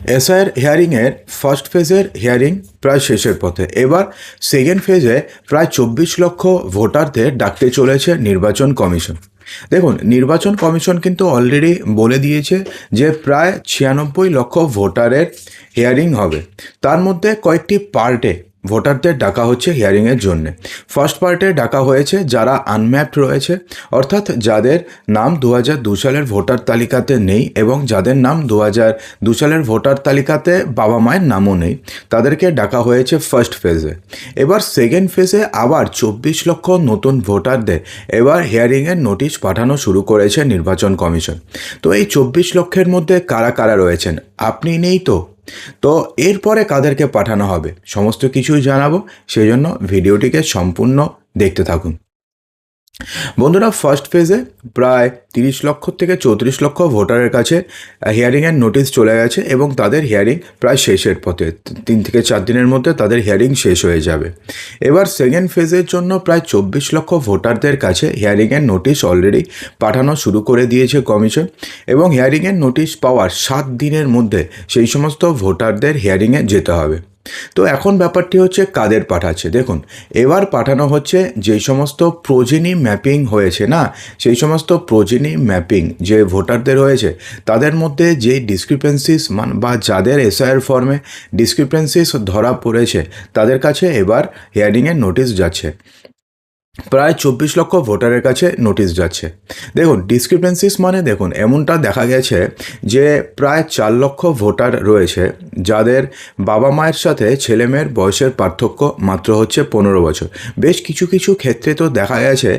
এসআইয়ের হিয়ারিংয়ের ফার্স্ট ফেজের হিয়ারিং প্রায় শেষের পথে। এবার সেকেন্ড ফেজে প্রায় 24 লক্ষ ভোটারদের ডাকতে চলেছে নির্বাচন কমিশন। দেখুন, নির্বাচন কমিশন কিন্তু অলরেডি বলে দিয়েছে যে প্রায় 96 লক্ষ ভোটারের হিয়ারিং হবে। তার মধ্যে কয়েকটি পার্টে ভোটারদের ডাকা হচ্ছে হিয়ারিংয়ের জন্য। ফার্স্ট পার্টে ডাকা হয়েছে যারা আনম্যাপড রয়েছে, অর্থাৎ যাদের নাম 2002 সালের ভোটার তালিকাতে নেই এবং যাদের নাম 2002 সালের ভোটার তালিকাতে বাবা মায়ের নামও নেই, তাদেরকে ডাকা হয়েছে ফার্স্ট ফেজে। এবার সেকেন্ড ফেজে আবার 24 লক্ষ নতুন ভোটারদের এবার হিয়ারিংয়ের নোটিশ পাঠানো শুরু করেছে নির্বাচন কমিশন। তো এই 24 লক্ষের মধ্যে কারা কারা রয়েছেন, আপনি নেই তো এরপরে কাদেরকে পাঠানো হবে সমস্ত কিছুই জানাবো, সেই জন্য ভিডিওটিকে সম্পূর্ণ দেখতে থাকুন। বন্ধুরা, ফার্স্ট ফেজে প্রায় 30 লক্ষ থেকে 34 লক্ষ ভোটারের কাছে হিয়ারিংয়ের নোটিশ চলে গেছে এবং তাদের হিয়ারিং প্রায় শেষের পথে। 3 থেকে 4 দিনের মধ্যে তাদের হিয়ারিং শেষ হয়ে যাবে। এবার সেকেন্ড ফেজের জন্য প্রায় 24 লক্ষ ভোটারদের কাছে হিয়ারিংয়ের নোটিশ অলরেডি পাঠানো শুরু করে দিয়েছে কমিশন এবং হিয়ারিংয়ের নোটিশ পাওয়ার 7 দিনের মধ্যে সেই সমস্ত ভোটারদের হিয়ারিংয়ে যেতে হবে। তো এখন ব্যাপারটি হচ্ছে কাদের পাঠাচ্ছে। দেখুন, এবার পাঠানো হচ্ছে যেই সমস্ত প্রোজেনি ম্যাপিং হয়েছে না, সেই সমস্ত প্রোজেনি ম্যাপিং যে ভোটারদের হয়েছে তাদের মধ্যে যে ডিসক্রিপেন্সিস বা যাদের এসআইআর ফর্মে ডিসক্রিপেন্সিস ধরা পড়েছে তাদের কাছে এবার হিয়ারিংয়ের নোটিশ যাচ্ছে। প্রায় 24 লক্ষ ভোটারের কাছে নোটিশ যাচ্ছে। দেখুন, ডিসক্রিপেন্সিস মানে দেখুন এমনটা দেখা গেছে যে প্রায় 4 লক্ষ ভোটার রয়েছে যাদের বাবা মায়ের সাথে ছেলে মেয়ের বয়সের পার্থক্য মাত্র হচ্ছে 15 বছর। বেশ কিছু কিছু ক্ষেত্রে তো দেখা গেছে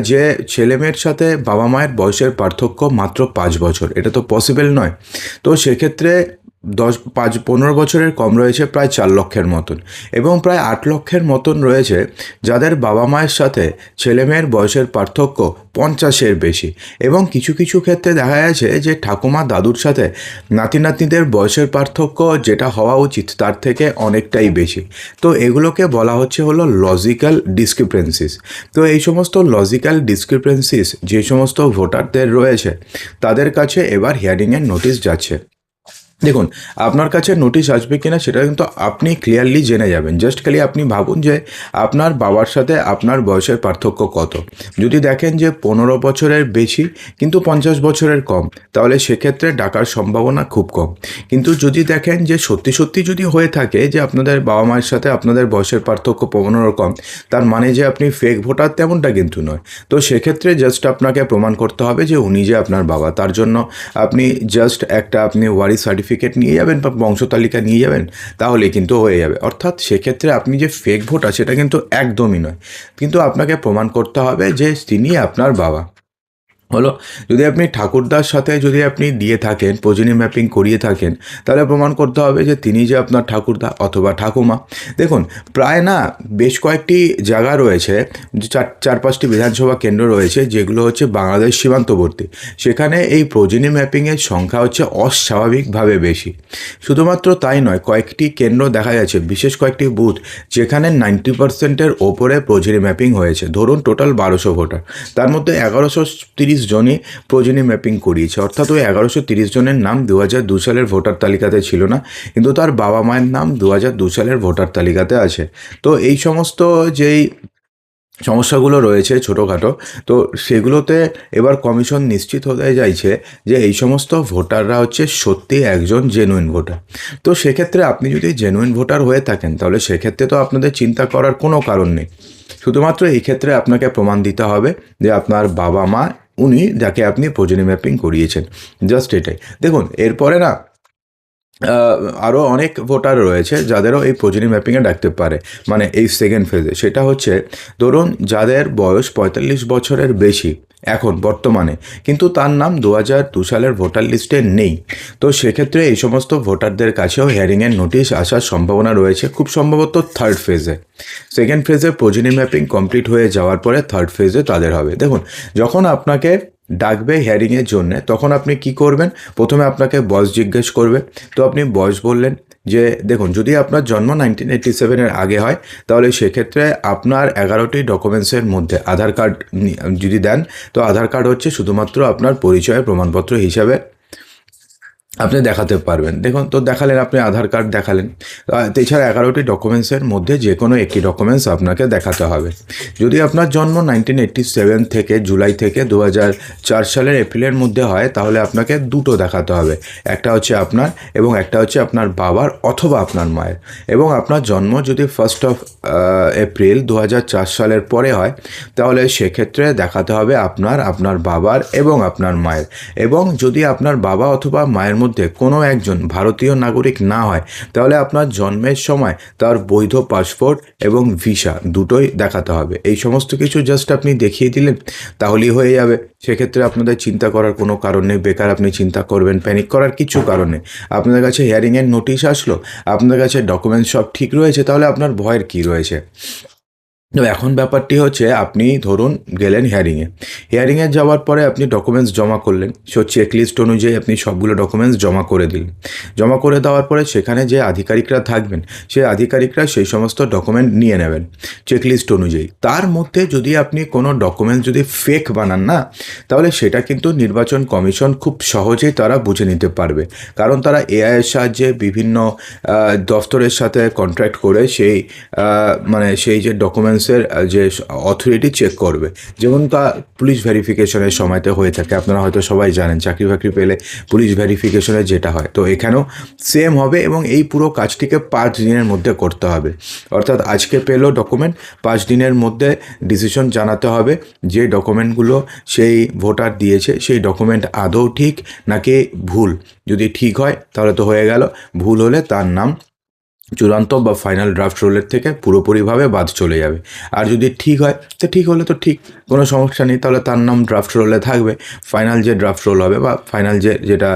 যে ছেলে মেয়ের সাথে বাবা মায়ের বয়সের পার্থক্য মাত্র 5 বছর। এটা তো পসিবল নয়। তো সেক্ষেত্রে 15 বছরের কম রয়েছে প্রায় 4 লক্ষের মতন এবং প্রায় 8 লক্ষের মতন রয়েছে যাদের বাবা মায়ের সাথে ছেলে মেয়ের বয়সের পার্থক্য 50-এর বেশি এবং কিছু কিছু ক্ষেত্রে দেখা গেছে যে ঠাকুমা দাদুর সাথে নাতি নাতনিদের বয়সের পার্থক্য যেটা হওয়া উচিত তার থেকে অনেকটাই বেশি। তো এগুলোকে বলা হচ্ছে হলো লজিক্যাল ডিসক্রিপেন্সিস। তো এই সমস্ত লজিক্যাল ডিসক্রিপেন্সিস যে সমস্ত ভোটারদের রয়েছে তাদের কাছে এবার হিয়ারিংয়ের নোটিশ যাচ্ছে। দেখুন, আপনার কাছে নোটিশ আসবে কিনা সেটা কিন্তু আপনি ক্লিয়ারলি জেনে যাবেন। জাস্ট খালি আপনি ভাবুন যে আপনার বাবার সাথে আপনার বয়সের পার্থক্য কত। যদি দেখেন যে 15 বছরের বেশি কিন্তু 50 বছরের কম, তাহলে সেক্ষেত্রে ডাকার সম্ভাবনা খুব কম। কিন্তু যদি দেখেন যে সত্যি সত্যি যদি হয়ে থাকে যে আপনাদের বাবা মায়ের সাথে আপনাদের বয়সের পার্থক্য 15 কম, তার মানে যে আপনি ফেক ভোটার তেমনটা কিন্তু নয়। তো সেক্ষেত্রে জাস্ট আপনাকে প্রমাণ করতে হবে যে উনি যে আপনার বাবা। তার জন্য আপনি জাস্ট আপনি ওয়ারিশ সার্টিফিকেট নিয়ে যাবেন বা বংশ তালিকা নিয়ে যাবেন, তাহলে কিন্তু হয়ে যাবে। অর্থাৎ সেক্ষেত্রে আপনি যে ফেক ভোটার সেটা কিন্তু একদমই নয়, কিন্তু আপনাকে প্রমাণ করতে হবে যে তিনি আপনার বাবা। হলো, যদি আপনি ঠাকুরদার সাথে যদি আপনি দিয়ে থাকেন প্রোজেনি ম্যাপিং করিয়ে থাকেন, তাহলে প্রমাণ করতে হবে যে তিনি যে আপনার ঠাকুরদা অথবা ঠাকুমা। দেখুন, প্রায় না বেশ কয়েকটি জায়গা রয়েছে, 4-5টি বিধানসভা কেন্দ্র রয়েছে যেগুলো হচ্ছে বাংলাদেশ সীমান্তবর্তী। সেখানে এই প্রোজেনি ম্যাপিংয়ের সংখ্যা হচ্ছে অস্বাভাবিকভাবে বেশি। শুধুমাত্র তাই নয়, কয়েকটি কেন্দ্র দেখা যাচ্ছে, বিশেষ কয়েকটি বুথ যেখানে 90%-এর ওপরে প্রোজেনি ম্যাপিং হয়েছে। ধরুন টোটাল 1200 ভোটার, তার মধ্যে 1130 জনই প্রোজেনি ম্যাপিং করিয়েছে। অর্থাৎ ওই 1130 জনের নাম 2002 সালের ভোটার তালিকাতে ছিল না, কিন্তু তার বাবা মায়ের নাম 2002 সালের ভোটার তালিকাতে আছে। তো এই সমস্ত যেই সমস্যাগুলো রয়েছে ছোটোখাটো, তো সেগুলোতে এবার কমিশন নিশ্চিত হতে চাইছে যে এই সমস্ত ভোটাররা হচ্ছে সত্যি একজন জেনুইন ভোটার। তো সেক্ষেত্রে আপনি যদি জেনুইন ভোটার হয়ে থাকেন তাহলে সেক্ষেত্রে তো আপনাদের চিন্তা করার কোনো কারণ নেই। শুধুমাত্র এই ক্ষেত্রে আপনাকে প্রমাণ দিতে হবে যে আপনার বাবা মা উনি যাকে আপনি প্রোজেনি ম্যাপিং করিয়েছেন, জাস্ট এটাই। দেখুন, এরপরে না আরও অনেক ভোটার রয়েছে যাদেরও এই প্রোজেনি ম্যাপিংয়ে ডাকতে পারে, মানে এই সেকেন্ড ফেজে। সেটা হচ্ছে ধরুন যাদের বয়স 45 বছরের বেশি এখন বর্তমানে, কিন্তু তার নাম 2002 সালের ভোটার লিস্টে নেই। তো সেক্ষেত্রে এই সমস্ত ভোটারদের কাছেও হিয়ারিংয়ের নোটিশ আসার সম্ভাবনা রয়েছে, খুব সম্ভবত থার্ড ফেজে। সেকেন্ড ফেজে প্রোজেনি ম্যাপিং কমপ্লিট হয়ে যাওয়ার পরে থার্ড ফেজে তাদের হবে। দেখুন, যখন আপনাকে ডাকবে হিয়ারিংয়ের জন্য তখন আপনি কি করবেন, প্রথমে আপনাকে বয়স জিজ্ঞেস করবে। তো আপনি বয়স বললেন যে দেখুন, যদি আপনার জন্ম 1987-এর আগে হয় তাহলে সেক্ষেত্রে আপনার 11টি ডকুমেন্টসের মধ্যে আধার কার্ড যদি দেন, তো আধার কার্ড হচ্ছে শুধুমাত্র আপনার পরিচয়ের প্রমাণপত্র হিসাবে আপনি দেখাতে পারবেন। দেখুন, তো দেখালেন, আপনি আধার কার্ড দেখালেন। এছাড়া 11টি ডকুমেন্টসের মধ্যে যে কোনো একটি ডকুমেন্টস আপনাকে দেখাতে হবে। যদি আপনার জন্ম 1987 থেকে জুলাই থেকে 2004 সালের এপ্রিলের মধ্যে হয়, তাহলে আপনাকে দুটো দেখাতে হবে। একটা হচ্ছে আপনার এবং একটা হচ্ছে আপনার বাবার অথবা আপনার মায়ের। এবং আপনার জন্ম যদি 1 এপ্রিল 2004 সালের পরে হয়, তাহলে সেক্ষেত্রে দেখাতে হবে আপনার বাবার এবং আপনার মায়ের। এবং যদি আপনার বাবা অথবা মায়ের মধ্যে কোনো একজন ভারতীয় নাগরিক না হয়, তাহলে আপনার জন্মের সময় তার বৈধ পাসপোর্ট এবং ভিসা দুটোই দেখাতে হবে। এই সমস্ত কিছু জাস্ট আপনি দেখিয়ে দিলেন, তাহলেই হয়ে যাবে। সেক্ষেত্রে আপনাদের চিন্তা করার কোনো কারণ নেই, বেকার আপনি চিন্তা করবেন, প্যানিক করার কিছু কারণ নেই। আপনাদের কাছে হিয়ারিংয়ের নোটিশ আসলো, আপনাদের কাছে ডকুমেন্টস সব ঠিক রয়েছে, তাহলে আপনার ভয়ের কী রয়েছে? তো এখন ব্যাপারটি হচ্ছে, আপনি ধরুন গেলেন হিয়ারিংয়ে যাওয়ার পরে আপনি ডকুমেন্টস জমা করলেন। চেকলিস্ট অনুযায়ী আপনি সবগুলো ডকুমেন্টস জমা করে দিলেন। জমা করে দেওয়ার পরে সেখানে যে আধিকারিকরা থাকবেন, সেই আধিকারিকরা সেই সমস্ত ডকুমেন্ট নিয়ে নেবেন চেকলিস্ট অনুযায়ী। তার মধ্যে যদি আপনি কোনো ডকুমেন্টস যদি ফেক বানান না, তাহলে সেটা কিন্তু নির্বাচন কমিশন খুব সহজেই তারা বুঝে নিতে পারবে। কারণ তারা এআইয়ের সাহায্যে বিভিন্ন দফতরের সাথে কন্ট্রাক্ট করে সেই যে ডকুমেন্টসের যে অথরিটি চেক করবে। যেমন তা পুলিশ ভেরিফিকেশনের সময়তে হয়ে থাকে, আপনারা হয়তো সবাই জানেন, চাকরি বাকরি পেলে পুলিশ ভেরিফিকেশনে যেটা হয়, তো এখানেও সেম হবে। এবং এই পুরো কাজটিকে 5 দিনের মধ্যে করতে হবে। অর্থাৎ আজকে পেলো ডকুমেন্ট, 5 দিনের মধ্যে ডিসিশন জানাতে হবে যে ডকুমেন্টগুলো সেই ভোটার দিয়েছে, সেই ডকুমেন্ট আদৌ ঠিক নাকি ভুল। যদি ঠিক হয় তাহলে তো হয়ে গেল, ভুল হলে তার নাম চূড়ান্ত বা ফাইনাল ড্রাফট রোলের থেকে পুরোপুরিভাবে বাদ চলে যাবে। আর যদি ঠিক হয়, তো ঠিক হলে তো ঠিক, কোনো সমস্যা নেই, তাহলে তার নাম ড্রাফট রোলে থাকবে। ফাইনাল যে ড্রাফট রোল হবে বা ফাইনাল যেটা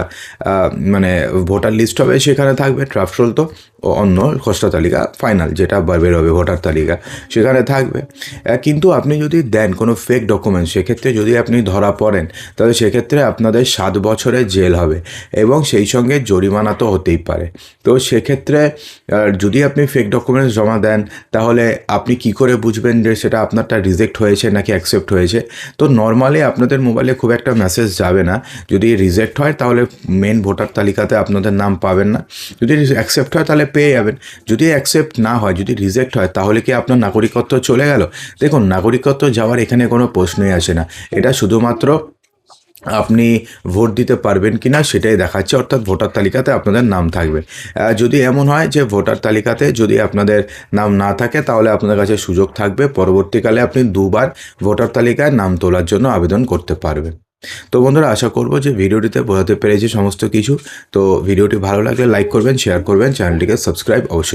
মানে ভোটার লিস্ট হবে, সেখানে থাকবে। ড্রাফট রোল তো অন্য খসড়া তালিকা, ফাইনাল যেটা বেরোবে ভোটার তালিকা, সেখানে থাকবে। কিন্তু আপনি যদি দেন কোনো ফেক ডকুমেন্ট, সেক্ষেত্রে যদি আপনি ধরা পড়েন, তাহলে সেক্ষেত্রে আপনাদের 7 বছরের জেল হবে এবং সেই সঙ্গে জরিমানা তো হতেই পারে। তো সেক্ষেত্রে যদি আপনি ফেক ডকুমেন্টস জমা দেন, তাহলে আপনি কি করে বুঝবেন যে সেটা আপনারটা রিজেক্ট হয়েছে নাকি অ্যাকসেপ্ট হয়েছে? তো নর্মালি আপনাদের মোবাইলে খুব একটা মেসেজ যাবে না। যদি রিজেক্ট হয়, তাহলে মেন ভোটার তালিকাতে আপনাদের নাম পাবেন না। যদি অ্যাকসেপ্ট হয়, তাহলে পেয়ে যাবেন। যদি অ্যাকসেপ্ট না হয়, যদি রিজেক্ট হয়, তাহলে কি আপনার নাগরিকত্ব চলে গেল? দেখুন, নাগরিকত্ব যাওয়ার এখানে কোনো প্রশ্নই আসে না। এটা শুধুমাত্র আপনি ভোট দিতে পারবেন কি না সেটাই দেখাচ্ছে, অর্থাৎ ভোটার তালিকাতে আপনাদের নাম থাকবে। যদি এমন হয় যে ভোটার তালিকাতে যদি আপনাদের নাম না থাকে, তাহলে আপনাদের কাছে সুযোগ থাকবে, পরবর্তীকালে আপনি 2বার ভোটার তালিকায় নাম তোলার জন্য আবেদন করতে পারবেন। তো বন্ধুরা, আশা করব যে ভিডিওটিতে বোঝাতে পেরেছি সমস্ত কিছু। তো ভিডিওটি ভালো লাগলে লাইক করবেন, শেয়ার করবেন, চ্যানেলটিকে সাবস্ক্রাইব অবশ্যই